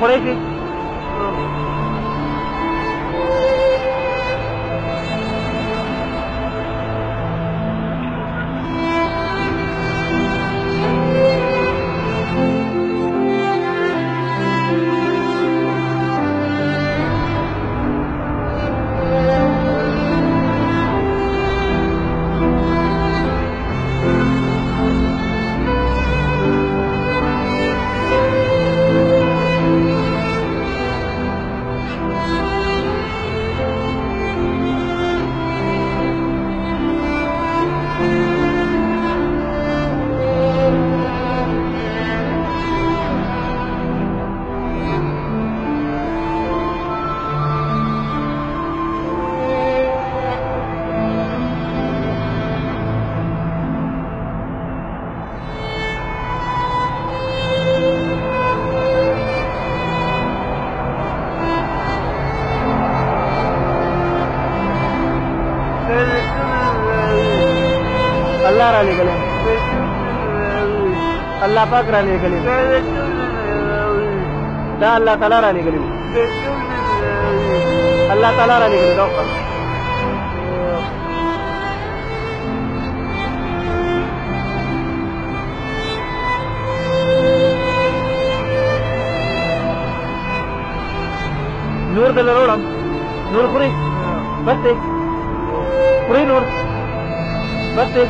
خوړی شي؟ الله را لېږلی الله پاک را لېږلی دا الله تعالی را لېږلی الله تعالی را لېږلی دا وکړه نور دله راوړم نور خوري بس دی خوري نور بس دی